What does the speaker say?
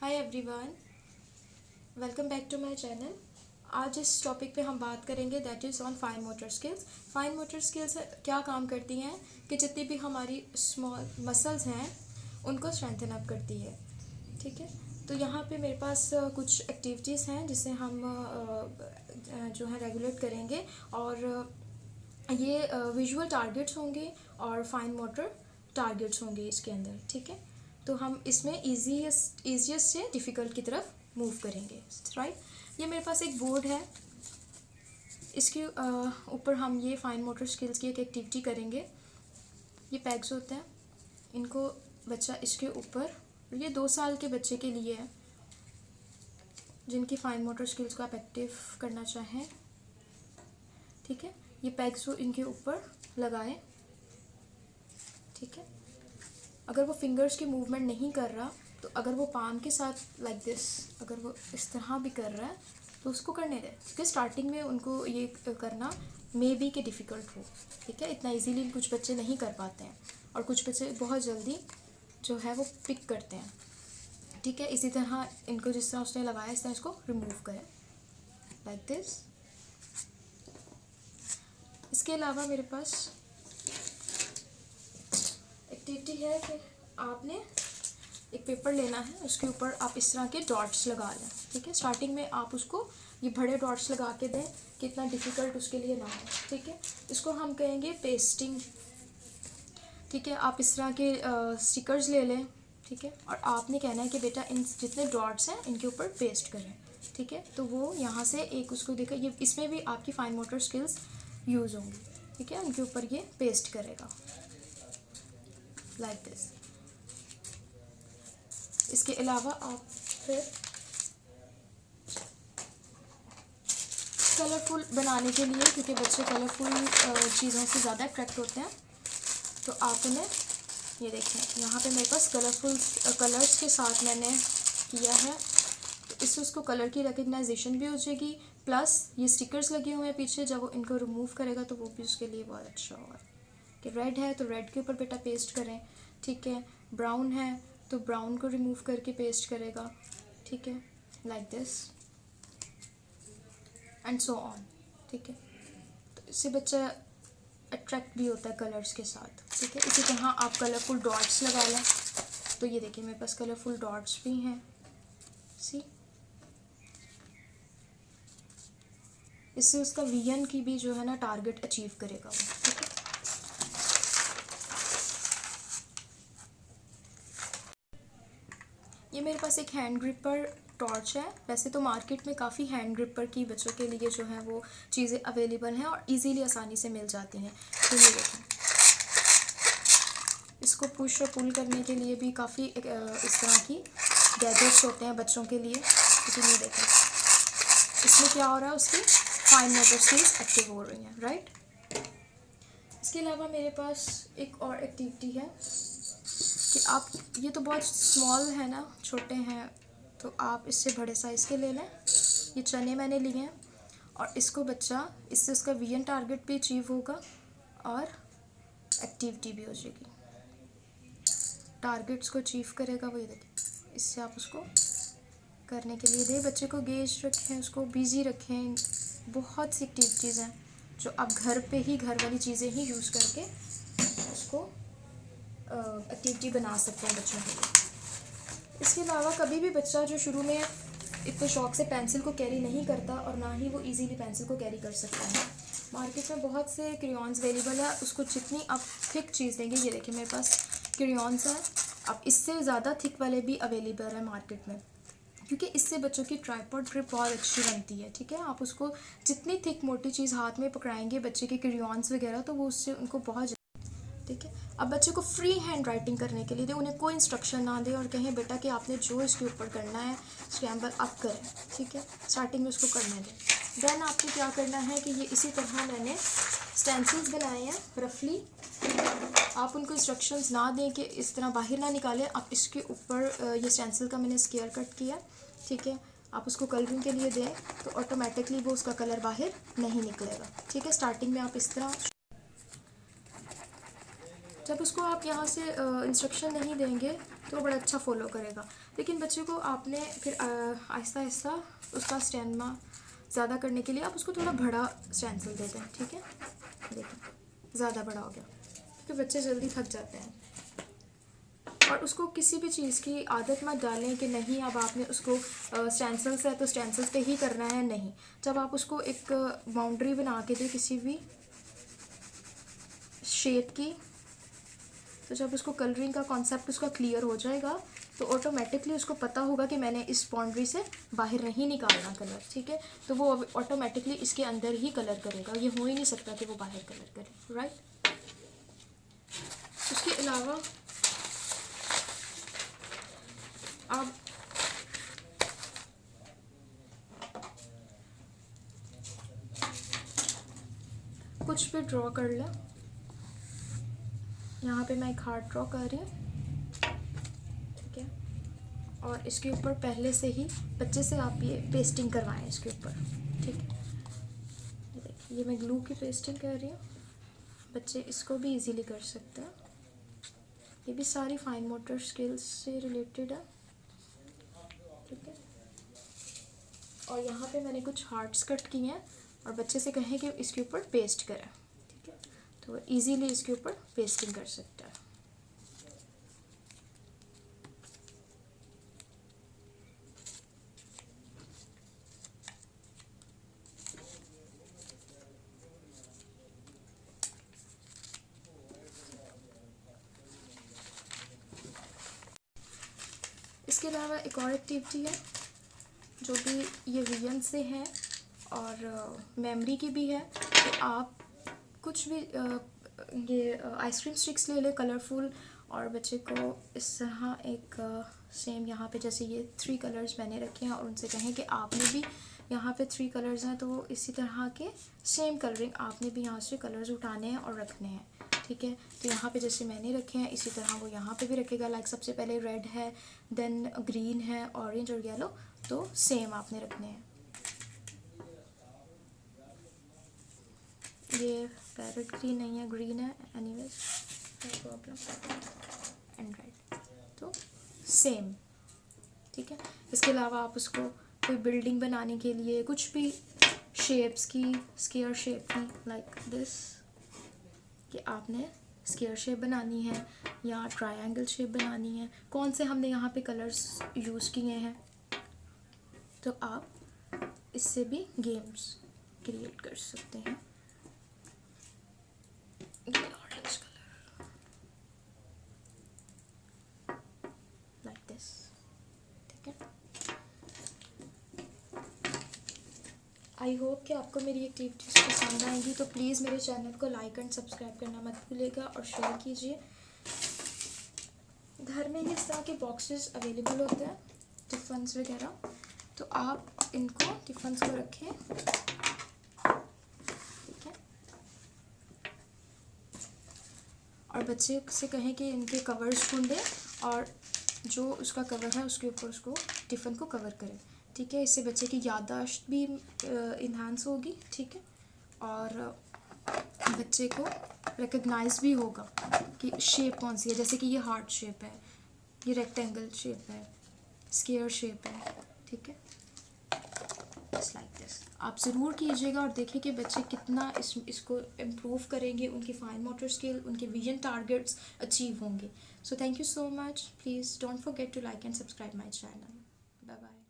Hi everyone, welcome back to my channel. आज इस topic पे हम बात करेंगे that is on fine motor skills. Fine motor skills क्या काम करती हैं कि जितनी भी हमारी स्मॉल मसल्स हैं उनको स्ट्रेंथन अप करती है। ठीक है, तो यहाँ पे मेरे पास कुछ एक्टिविटीज़ हैं जिसे हम जो है रेगुलेट करेंगे और ये विजुअल टारगेट्स होंगे और फाइन मोटर टारगेट्स होंगे इसके अंदर। ठीक है, तो हम इसमें ईजीएस्ट से डिफ़िकल्ट की तरफ मूव करेंगे। राइट, ये मेरे पास एक बोर्ड है, इसके ऊपर हम ये फाइन मोटर स्किल्स की एक एक्टिविटी करेंगे। ये पैग्स होते हैं, इनको बच्चा इसके ऊपर, ये 2 साल के बच्चे के लिए है जिनकी फाइन मोटर स्किल्स को आप एक्टिव करना चाहें। ठीक है, ये पैग्स को इनके ऊपर लगाएं। ठीक है, अगर वो फिंगर्स की मूवमेंट नहीं कर रहा तो अगर वो पाम के साथ लाइक दिस, अगर वो इस तरह भी कर रहा है तो उसको करने दें, क्योंकि स्टार्टिंग में उनको ये करना मे बी के डिफ़िकल्ट हो। ठीक है, इतना इजीली कुछ बच्चे नहीं कर पाते हैं और कुछ बच्चे बहुत जल्दी जो है वो पिक करते हैं। ठीक है, इसी तरह इनको जिस तरह उसने लगाया इस तरह इसको रिमूव करें लाइक दिस। इसके अलावा मेरे पास एक्टिविटी है कि आपने एक पेपर लेना है, उसके ऊपर आप इस तरह के डॉट्स लगा लें। ठीक है, स्टार्टिंग में आप उसको ये बड़े डॉट्स लगा के दें कि इतना डिफ़िकल्ट उसके लिए ना हो। ठीक है, इसको हम कहेंगे पेस्टिंग। ठीक है, आप इस तरह के स्टिकर्स ले लें। ठीक है, और आपने कहना है कि बेटा इन जितने डॉट्स हैं इनके ऊपर पेस्ट करें। ठीक है, तो वो यहाँ से एक उसको देखा, ये इसमें भी आपकी फाइन मोटर स्किल्स यूज़ होंगी। ठीक है, उनके ऊपर ये पेस्ट करेगा लाइक दिस। इसके अलावा आप फिर कलरफुल बनाने के लिए, क्योंकि बच्चे कलरफुल चीज़ों से ज़्यादा अट्रैक्ट होते हैं, तो आप उन्हें ये देखें यहाँ पे मेरे पास कलरफुल कलर्स के साथ मैंने किया है, तो इससे उसको कलर की रिकग्नाइजेशन भी हो जाएगी, प्लस ये स्टिकर्स लगे हुए हैं पीछे, जब वो इनको रिमूव करेगा तो वो भी उसके लिए बहुत अच्छा होगा। कि रेड है तो रेड के ऊपर बेटा पेस्ट करें। ठीक है, ब्राउन है तो ब्राउन को रिमूव करके पेस्ट करेगा। ठीक है, like this and so on. ठीक है, तो इससे बच्चा अट्रैक्ट भी होता है कलर्स के साथ। ठीक है, इसी तरह आप कलरफुल डॉट्स लगा लें, तो ये देखिए मेरे पास कलरफुल डॉट्स भी हैं। सी, इससे उसका विजन की भी जो है ना टारगेट अचीव करेगा वो। ठीक है, ये मेरे पास एक हैंड ग्रिपर टॉर्च है। वैसे तो मार्केट में काफ़ी हैंड ग्रिपर की बच्चों के लिए जो है वो चीज़ें अवेलेबल हैं और इजीली आसानी से मिल जाती हैं। तो ये देखें, इसको पुश और पुल करने के लिए भी काफ़ी इस तरह की गैजेट्स होते हैं बच्चों के लिए। लेकिन ये देखें, इसमें क्या हो रहा है, उसकी फाइन मोटर स्किल्स एक्टिव हो रही हैं। राइट, इसके अलावा मेरे पास एक और एक्टिविटी है कि आप, ये तो बहुत स्मॉल है ना, छोटे हैं, तो आप इससे बड़े साइज़ के ले लें। ये चने मैंने लिए हैं और इसको बच्चा, इससे उसका विजन टारगेट भी अचीव होगा और एक्टिविटी भी हो जाएगी, टारगेट्स को अचीव करेगा वो। ये देखिए, इससे आप उसको करने के लिए दें, बच्चे को गेज रखें, उसको बिज़ी रखें। बहुत सी एक्टिविटीज़ हैं जो आप घर पे ही, घर वाली चीज़ें ही यूज़ करके उसको एक्टिविटी बना सकते हैं बच्चों के लिए। इसके अलावा कभी भी बच्चा जो शुरू में इतने शौक से पेंसिल को कैरी नहीं करता और ना ही वो इजीली पेंसिल को कैरी कर सकता है, मार्केट में बहुत से क्रेयॉन्स अवेलेबल है। उसको जितनी आप थिक चीज़ देंगे, ये देखिए मेरे पास क्रेयॉन्स हैं, आप इससे ज़्यादा थिक वाले भी अवेलेबल है मार्केट में, क्योंकि इससे बच्चों की ट्राइपॉड ग्रिप बहुत अच्छी बनती है। ठीक है, आप उसको जितनी थिक मोटी चीज़ हाथ में पकड़ाएंगे बच्चे के क्रेयॉन्स वगैरह, तो वो उससे उनको बहुत। ठीक है, अब बच्चे को फ्री हैंड राइटिंग करने के लिए दें, उन्हें कोई इंस्ट्रक्शन ना दें और कहें बेटा कि आपने जो इसके ऊपर करना है स्क्रैम्बल आप करें। ठीक है, स्टार्टिंग में उसको करने दें। देन आपको क्या करना है कि ये इसी तरह मैंने स्टेंसिल्स बनाए हैं रफली, आप उनको इंस्ट्रक्शंस ना दें कि इस तरह बाहर ना निकालें। आप इसके ऊपर ये स्टेंसिल का मैंने स्क्वायर कट किया। ठीक है, आप उसको कलरिंग के लिए दें तो ऑटोमेटिकली वो उसका कलर बाहर नहीं निकलेगा। ठीक है, स्टार्टिंग में आप इस तरह जब उसको आप यहाँ से इंस्ट्रक्शन नहीं देंगे तो वो बड़ा अच्छा फॉलो करेगा, लेकिन बच्चे को आपने फिर आहिस्ता आहिस्ता उसका स्टेमिना ज़्यादा करने के लिए आप उसको थोड़ा बड़ा स्टेंसिल देते हैं, ठीक है। देखिए ज़्यादा बड़ा हो गया क्योंकि बच्चे जल्दी थक जाते हैं। और उसको किसी भी चीज़ की आदत मत डालें कि नहीं अब आपने उसको स्टेंसिल्स है तो स्टेंसिल्स पे ही करना है, नहीं। जब आप उसको एक बाउंड्री बना के दें किसी भी शेप की, तो जब उसको कलरिंग का कॉन्सेप्ट उसका क्लियर हो जाएगा तो ऑटोमेटिकली उसको पता होगा कि मैंने इस बाउंड्री से बाहर नहीं निकालना कलर, ठीक है। तो वो ऑटोमेटिकली इसके अंदर ही कलर करेगा, ये हो ही नहीं सकता कि वो बाहर कलर करे, राइट। उसके अलावा आप कुछ भी ड्रॉ कर लें। यहाँ पे मैं एक हार्ट ड्रॉ कर रही हूँ, ठीक है। और इसके ऊपर पहले से ही बच्चे से आप ये पेस्टिंग करवाएं इसके ऊपर, ठीक है। ये देखिए ये मैं ग्लू की पेस्टिंग कर रही हूँ, बच्चे इसको भी इजीली कर सकते हैं। ये भी सारी फाइन मोटर स्किल्स से रिलेटेड है, ठीक है। और यहाँ पे मैंने कुछ हार्ट्स कट किए हैं और बच्चे से कहें कि इसके ऊपर पेस्ट करें, ठीक है। तो वो ईजीली इसके ऊपर पेस्टिंग कर सकता है। इसके अलावा एक और एक्टिविटी है जो भी ये विजन से है और मेमोरी की भी है। तो आप कुछ भी ये आइसक्रीम स्टिक्स ले लें कलरफुल, और बच्चे को इस तरह एक सेम यहाँ पे जैसे ये 3 कलर्स मैंने रखे हैं और उनसे कहें कि आपने भी यहाँ पे 3 कलर्स हैं तो इसी तरह के सेम कलरिंग आपने भी यहाँ से कलर्स उठाने हैं और रखने हैं, ठीक है। तो यहाँ पे जैसे मैंने रखे हैं इसी तरह वो यहाँ पे भी रखेगा। लाइक सबसे पहले रेड है, देन ग्रीन है, ऑरेंज और येलो, तो सेम आपने रखने हैं। ये पैरेट ग्रीन नहीं है, ग्रीन है, anyways no problem, and red, तो सेम, ठीक है। इसके अलावा आप उसको कोई बिल्डिंग बनाने के लिए कुछ भी शेप्स की, स्क्वायर शेप की, लाइक दिस, कि आपने स्क्वायर शेप बनानी है या ट्रायंगल शेप बनानी है, कौन से हमने यहाँ पे कलर्स यूज़ किए हैं, तो आप इससे भी गेम्स क्रिएट कर सकते हैं। ये ऑरेंज कलर लाइक दिस, ठीक है। आई होप कि आपको मेरी एक्टिविटीज़ पसंद आएंगी, तो प्लीज़ मेरे चैनल को लाइक एंड सब्सक्राइब करना मत भूलिएगा और शेयर कीजिए। घर में ही इस तरह के बॉक्सेस अवेलेबल होते हैं, टिफ़न्स वगैरह, तो आप इनको टिफ़न्स को रखें, ठीक है। और बच्चे से कहें कि इनके कवर्स ढूंढें और जो उसका कवर है उसके ऊपर उसको टिफ़िन को कवर करें, ठीक है। इससे बच्चे की याददाश्त भी इन्हांस होगी, ठीक है। और बच्चे को रिकग्नाइज भी होगा कि शेप कौन सी है, जैसे कि ये हार्ट शेप है, ये रेक्टेंगल शेप है, स्क्वायर शेप है, ठीक है। जस्ट लाइक दिस आप ज़रूर कीजिएगा और देखिए कि बच्चे कितना इसको इम्प्रूव करेंगे, उनकी फाइन मोटर स्किल, उनके विजन टारगेट्स अचीव होंगे। So thank you so much, please don't forget to like and subscribe my channel. Bye bye.